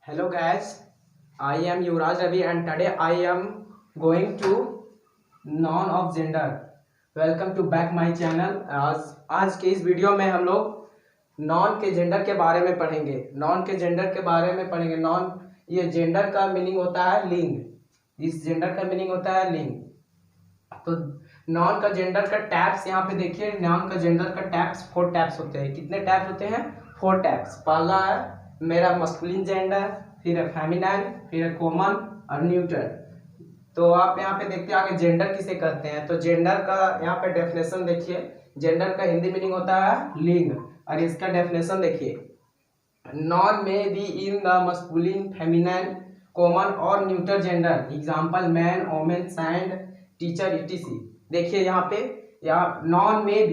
Hello guys, I am Yuvraj Ravi and today I am going to noun of gender. Welcome to back my channel. आज के इस video में हम लोग non के gender के बारे में पढ़ेंगे। नॉन ये जेंडर का मीनिंग होता है लिंग। इस जेंडर का मीनिंग होता है लिंग। तो नॉन का जेंडर का टैप्स यहाँ पे देखिए। नॉन का जेंडर का टैप्स 4 टैप्स होते हैं। कितने टैप्स होते हैं? 4 टैप्स। पहला है मेरा मस्कुलिन जेंडर, फिर है फेमिनाइन, फिर है कॉमन और न्यूट्रल। तो आप यहाँ पे देखते हैं आगे जेंडर किसे कहते हैं। तो जेंडर का यहाँ पे डेफिनेशन देखिए। जेंडर का हिंदी मीनिंग होता है लिंग और इसका डेफिनेशन देखिए। Noun may be in the masculine, feminine, common और neutral gender. Example man, women, साइंड, टीचर, इटीसी। देखिए यहाँ पे नॉन में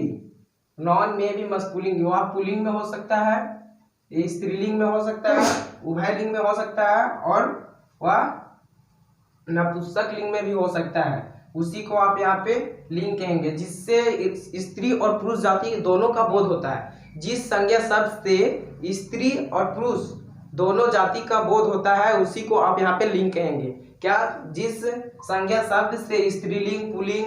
भी मस्कुलिन वह पुल्लिंग में हो सकता है, स्त्रीलिंग में हो सकता है, उभयलिंग में हो सकता है और वह नपुंसक लिंग में भी हो सकता है। उसी को आप यहाँ पे लिंग कहेंगे, जिससे स्त्री और पुरुष जाति दोनों का बोध होता है। जिस संज्ञा शब्द से स्त्री और पुरुष दोनों जाति का बोध होता है उसी को आप यहाँ पे लिंग कहेंगे। क्या? जिस संज्ञा शब्द से स्त्रीलिंग, पुल्लिंग,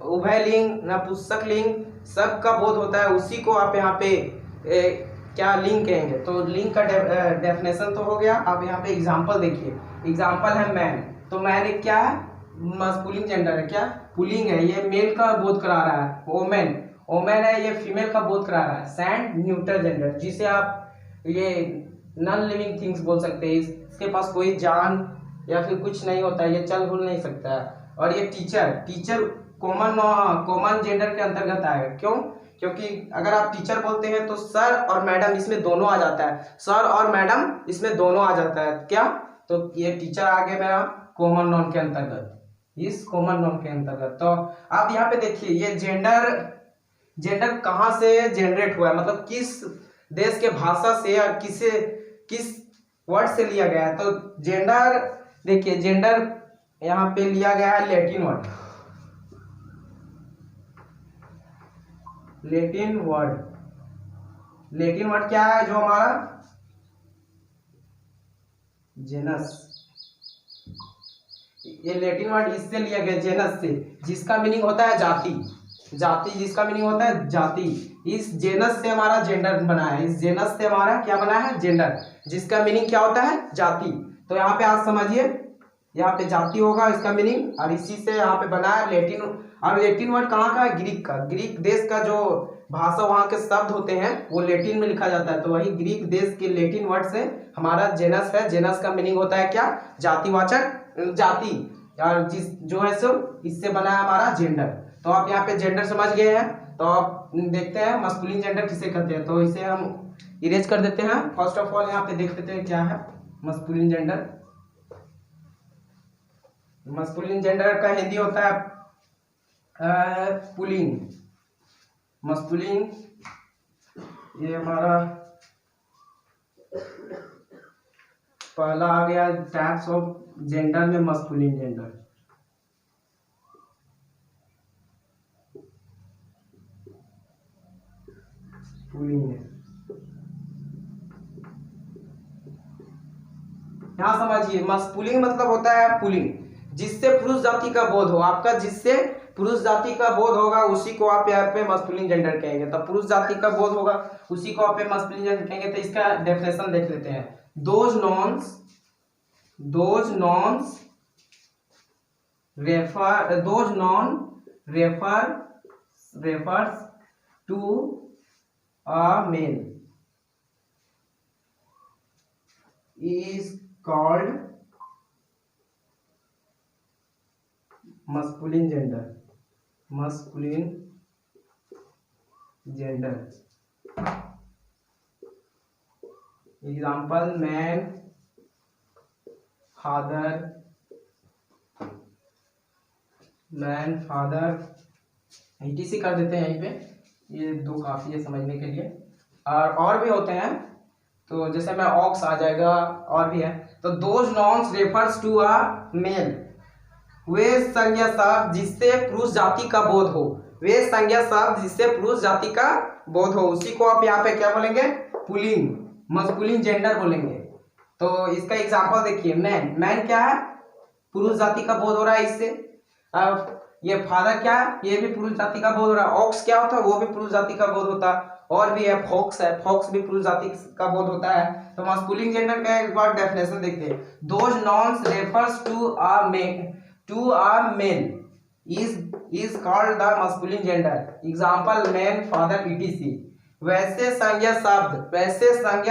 उभयलिंग, नपुंसक लिंग सब का बोध होता है उसी को आप यहाँ पे क्या लिंग कहेंगे। तो लिंग का डेफिनेशन तो हो गया। आप यहाँ पे एग्जांपल देखिए। एग्जांपल है मैन। तो मैन एक क्या है? मस्कुलिन जेंडर है। क्या? पुल्लिंग है, ये मेल का बोध करा रहा है। वोमेन है, ये फीमेल का बोध करा रहा है। सैंड न्यूट्रल जेंडर, जिसे आप ये नॉन लिविंग थिंग्स बोल सकते हैं। इसके पास कोई जान या फिर कुछ नहीं होता है, ये चल भूल नहीं सकता है। और ये टीचर कॉमन जेंडर के अंतर्गत आएगा। क्यों? क्योंकि अगर आप टीचर बोलते हैं तो सर और मैडम इसमें दोनों आ जाता है। सर और मैडम इसमें दोनों आ जाता है। क्या? तो ये टीचर आ गया मेरा कॉमन नॉन के अंतर्गत, इस कॉमन नॉन के अंतर्गत। तो आप यहाँ पे देखिए ये जेंडर कहाँ से जनरेट हुआ है, मतलब किस देश के भाषा से या किस वर्ड से लिया गया है। तो जेंडर देखिए, जेंडर यहाँ पे लिया गया है लैटिन वर्ड क्या है? जो हमारा जेनस, ये लैटिन वर्ड इससे लिया गया, जेनस से, जिसका मीनिंग होता है जाति। जिसका मीनिंग होता है जाति। इस जेनस से हमारा जेंडर बना है। इस जेनस से हमारा क्या बना है? जेंडर, जिसका मीनिंग क्या होता है? जाति। तो यहाँ पे आप समझिए, यहाँ पे जाति होगा इसका मीनिंग, और इसी से यहाँ पे बना है लैटिन। और लैटिन वर्ड कहाँ का है? ग्रीक का। ग्रीक देश का जो भाषा वहाँ के शब्द होते हैं वो लैटिन में लिखा जाता है। तो वही ग्रीक देश के लैटिन वर्ड से हमारा जेनस है। जेनस का मीनिंग होता है क्या? जातिवाचक, जाति। और जो है सो इससे बना है हमारा जेंडर। तो आप यहाँ पे जेंडर समझ गए हैं। तो आप देखते हैं मस्कुलिन जेंडर किसे कहते हैं। तो इसे हम इरेज कर देते हैं। फर्स्ट ऑफ ऑल यहाँ पे देख लेते हैं क्या है मस्कुलिन जेंडर। मस्कुलिन जेंडर का हिंदी होता है पुल्लिंग। मस्कुलिन, ये हमारा पहला आ गया टाइप्स ऑफ जेंडर में मस्कुलिन जेंडर। पुल्लिंग है। यहाँ समझिए, मस्कुलिन मतलब होता है पुल्लिंग, जिससे पुरुष जाति का बोध हो। आपका जिससे पुरुष जाति का बोध होगा उसी को आप यहाँ पे मस्कुलिन जेंडर कहेंगे। तो पुरुष जाति का बोध होगा उसी को आप पे मस्कुलिन जेंडर कहेंगे। तो इसका डेफिनेशन देख लेते हैं। Those nouns refers to a male is called masculine gender. Example man, father, etc कर देते हैं। यहीं पे ये दो काफी है समझने के लिए। और भी होते हैं, तो जैसे में ऑक्स आ जाएगा, और भी है। तो those nouns refers to a male, वे संज्ञा शब्द जिससे पुरुष जाति का बोध हो। वे संज्ञा शब्द जिससे पुरुष जाति का बोध हो उसी को आप यहाँ पे क्या बोलेंगे? पुल्लिंग, मस्कुलिन जेंडर बोलेंगे। तो इसका एग्जांपल देखिए, मैन, मैन क्या है, पुरुष जाति का बोध हो रहा है इससे। अब ये फादर क्या है, ये भी पुरुष जाति का बोध हो रहा है। ऑक्स क्या होता है, वो भी पुरुष जाति का बोध होता है। और भी है फॉक्स, है फॉक्स भी पुरुष जाति का बोध होता है। तो मास्कुलिन जेंडर का एक बार डेफिनेशन देखते हैं। Those nouns refers to a male is called the masculine gender. Example man, father, etc. वैसे संज्ञा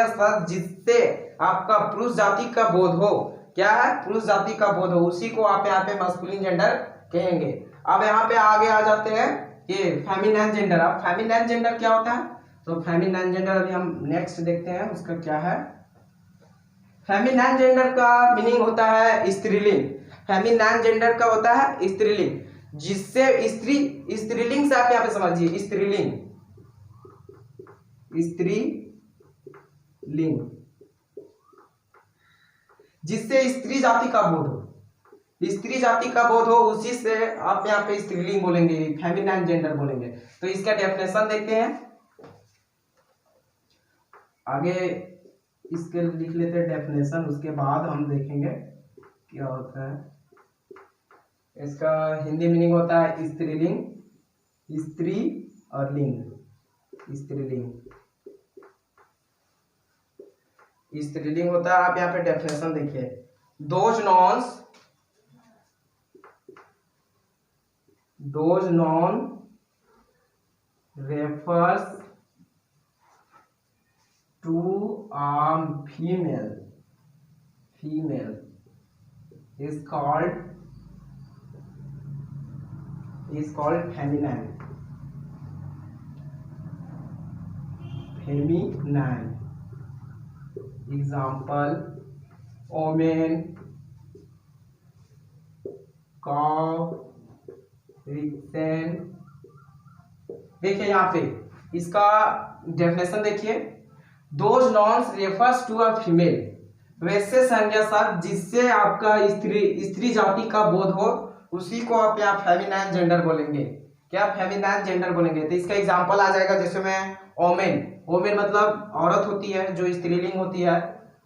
शब्द जिससे आपका पुरुष जाति का बोध हो, क्या है, पुरुष जाति का बोध हो, उसी को आप यहाँ पे मास्कुलिन जेंडर कहेंगे। अब यहाँ पे आगे आ जाते हैं ये फेमिनिन जेंडर। अब फेमिनिन जेंडर क्या होता है, तो फेमिनिन जेंडर अभी हम नेक्स्ट देखते हैं उसका क्या है। फेमिनिन जेंडर का मीनिंग होता है स्त्रीलिंग। फेमिनिन जेंडर का होता है स्त्रीलिंग, जिससे स्त्रीलिंग से आप यहाँ पे समझिए, स्त्रीलिंग जिससे स्त्री जाति का बोध हो, उसी से आप यहाँ पे स्त्रीलिंग बोलेंगे, फेमिनिन जेंडर बोलेंगे। तो इसका डेफिनेशन देखते हैं। आगे इसके लिख लेते हैं डेफिनेशन, उसके बाद हम देखेंगे क्या होता है। इसका हिंदी मीनिंग होता है स्त्रीलिंग, स्त्री और लिंग, स्त्रीलिंग होता है। आप यहाँ पे डेफिनेशन देखिए, those noun refers to a female is called feminine. Example, woman, cow, vixen। देखिए यहाँ पे इसका डेफिनेशन देखिए, those nouns refers to a female, वैसे संज्ञा शब्द जिससे आपका स्त्री जाति का बोध हो, उसी को आप यहाँ फेमिनिन जेंडर बोलेंगे। क्या, फेमिनिन जेंडर बोलेंगे। तो इसका एग्जांपल आ जाएगा, जैसे में ओमेन मतलब औरत होती है जो स्त्रीलिंग होती है,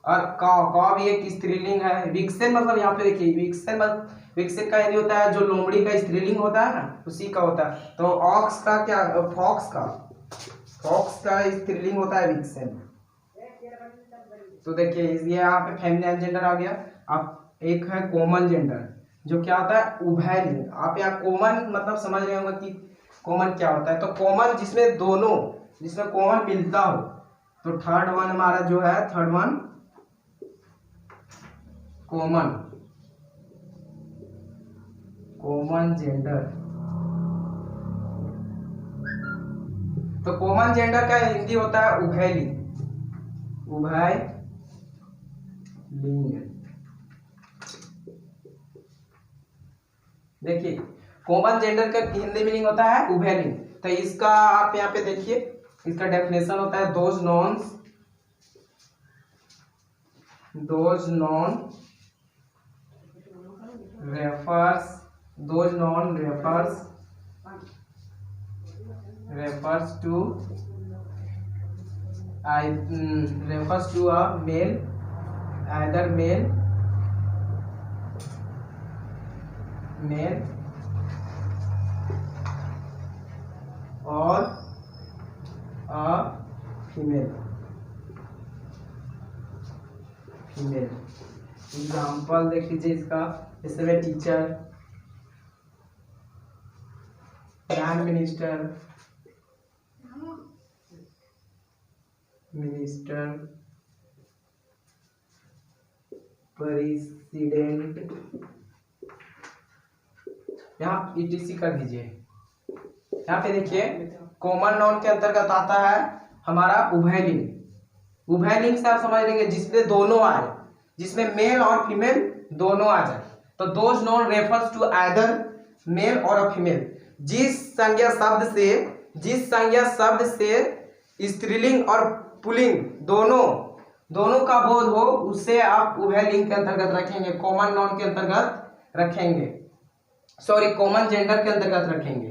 और काव भी एक स्त्रीलिंग है। विक्सेन मतलब यहाँ पे देखिए, विक्सेन का हिंदी होता है जो लोमड़ी का स्त्रीलिंग होता है ना, उसी का होता है। तो ऑक्स का क्या, फॉक्स का स्त्रीलिंग होता है विक्सेन। तो देखिए ये यहाँ पे फेमिनिन जेंडर आ गया। अब एक है कॉमन जेंडर, जो क्या होता है, उभयलिंग। आप यहाँ कॉमन मतलब समझ रहे होंगे कि कॉमन क्या होता है। तो कॉमन जिसमें कॉमन मिलता हो। तो थर्ड वन हमारा जो है, थर्ड वन कॉमन जेंडर। तो कॉमन जेंडर का हिंदी होता है उभयलिंग। देखिए कॉमन जेंडर का हिंदी मीनिंग होता है उभयलिंग। तो इसका आप यहाँ पे देखिए, इसका डेफिनेशन होता है, those non refers to a male, either male or a female। Example देख लीजिए इसका, जैसे टीचर, प्राइम मिनिस्टर, प्रेसिडेंट, यहाँ ETC कर दीजिए। यहाँ पे देखिए कॉमन नाउन के अंतर्गत आता है हमारा उभयलिंग से आप समझ लेंगे जिसमें दोनों आए, जिसमें मेल और फीमेल दोनों आ जाए। तो those noun refers to either male और फीमेल, जिस संज्ञा शब्द से स्त्रीलिंग और पुल्लिंग दोनों का बोध हो, उससे आप उभयलिंग के अंतर्गत रखेंगे, कॉमन नाउन के अंतर्गत रखेंगे, सॉरी कॉमन जेंडर के अंतर्गत रखेंगे।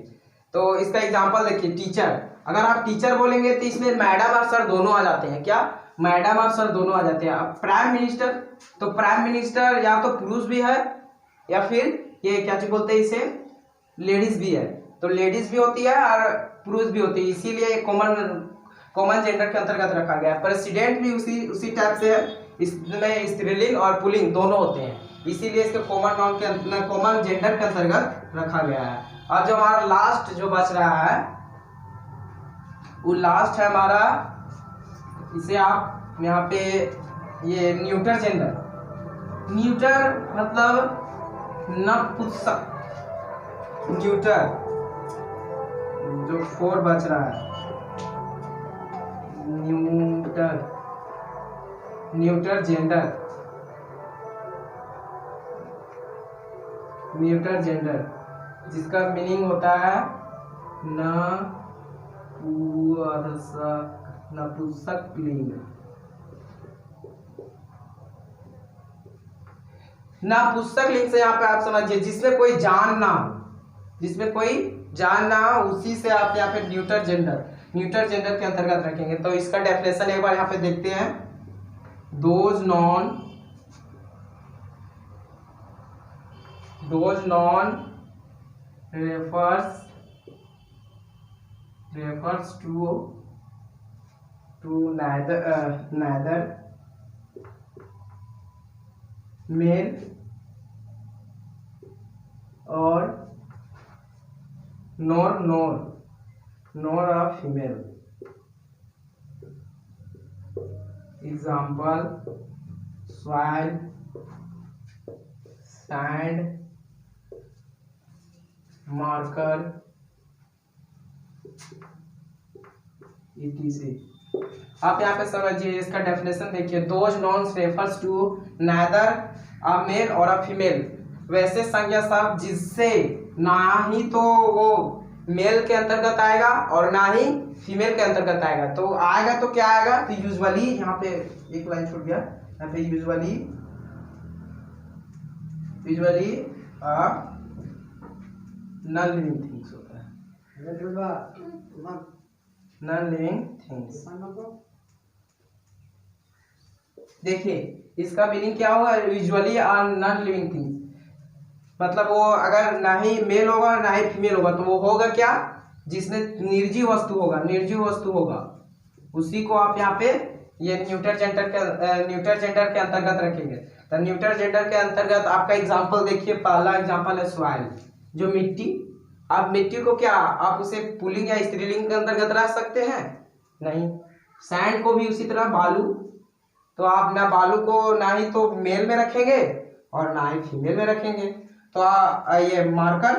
तो इसका एग्जांपल देखिए, टीचर, अगर आप टीचर बोलेंगे तो इसमें मैडम और सर दोनों आ जाते हैं। क्या, मैडम और सर दोनों आ जाते हैं। अब प्राइम मिनिस्टर, तो प्राइम मिनिस्टर या तो पुरुष भी है या फिर ये क्या चीज बोलते हैं इसे, लेडीज भी है। तो लेडीज भी होती है और पुरुष भी होती है, इसीलिए कॉमन जेंडर के अंतर्गत रखा गया है। प्रेसिडेंट भी उसी टाइप से है, इसमें स्त्रीलिंग और पुल्लिंग दोनों होते हैं, इसीलिए इसके कॉमन जेंडर के अंतर्गत रखा गया है। और जो हमारा लास्ट जो बच रहा है वो लास्ट है हमारा, इसे आप यहाँ पे ये न्यूटर जेंडर। न्यूटर मतलब नपुंसक, न्यूटर जो 4 बच रहा है, न्यूटर जेंडर, न्यूटर जेंडर जिसका मीनिंग होता है नपुंसक लिंग। नपुंसक लिंग से यहाँ पे आप समझिए जिसमें कोई जान ना हो, जिसमें कोई जान ना हो उसी से आप यहाँ पे न्यूटर जेंडर के अंतर्गत रखेंगे। तो इसका डेफिनेशन एक बार यहाँ पे देखते हैं। Those non refers to neither male or nor a female. Example: soil, sand, marker, etc. आप यहाँ पे समझिए, इसका डेफिनेशन देखिए। Those nouns refers to neither a male और अ फीमेल, वैसे संज्ञा शब्द जिससे ना ही तो वो मेल के अंतर्गत आएगा और ना ही फीमेल के अंतर्गत आएगा। तो आएगा तो क्या आएगा, तो यूजुअली, यहाँ पे एक लाइन छूट गया, यहाँ पे यूजुअली नॉन लिविंग थिंग्स होता है, नॉन लिविंग थिंग्स। देखिए इसका मीनिंग क्या होगा, usually are non living things, मतलब वो अगर ना ही मेल होगा ना ही फीमेल होगा तो वो होगा क्या, जिसमें निर्जीव वस्तु होगा उसी को आप यहाँ पे ये न्यूटर जेंडर के अंतर्गत रखेंगे। तो न्यूटर जेंडर के अंतर्गत आपका एग्जांपल देखिए, पहला एग्जांपल है सॉइल, जो मिट्टी। आप मिट्टी को क्या आप उसे पुल्लिंग या स्त्रीलिंग के अंतर्गत रख सकते हैं, नहीं। सैंड को भी उसी तरह, बालू, तो आप ना बालू को ना ही तो मेल में रखेंगे और ना ही फीमेल में रखेंगे। तो ये मार्कर,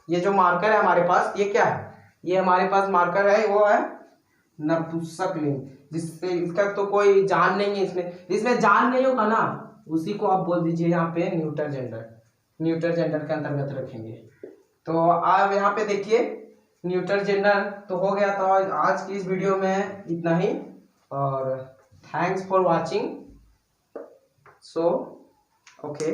ये जो मार्कर है हमारे पास, ये क्या है, ये हमारे पास मार्कर है, वो है नपुंसक लिंग, जिससे इसका तो कोई जान नहीं है, इसमें जान नहीं होगा ना, उसी को आप बोल दीजिए यहाँ पे न्यूटर जेंडर के अंतर्गत रखेंगे। तो आप यहाँ पे देखिए न्यूटर जेंडर तो हो गया। तो आज की इस वीडियो में इतना ही, और thanks for watching. So okay.